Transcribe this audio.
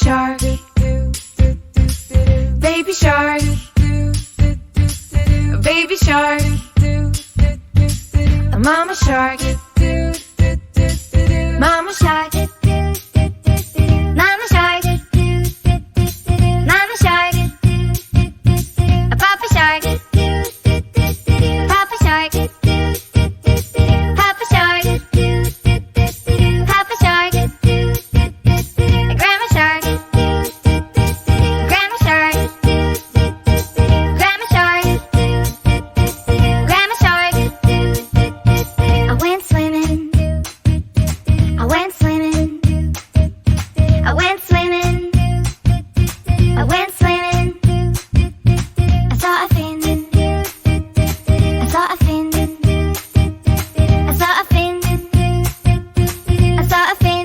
shark, baby shark, baby shark, mama shark, mama shark, mama shark, mama shark, papa shark, papa shark, papa shark, papa shark, grandma shark, grandma shark, grandma shark, grandma shark. I went swimming, I went swimming, I went swimming, I went swimming. I saw a fin, I saw a fin, I saw a fin, I saw a fin.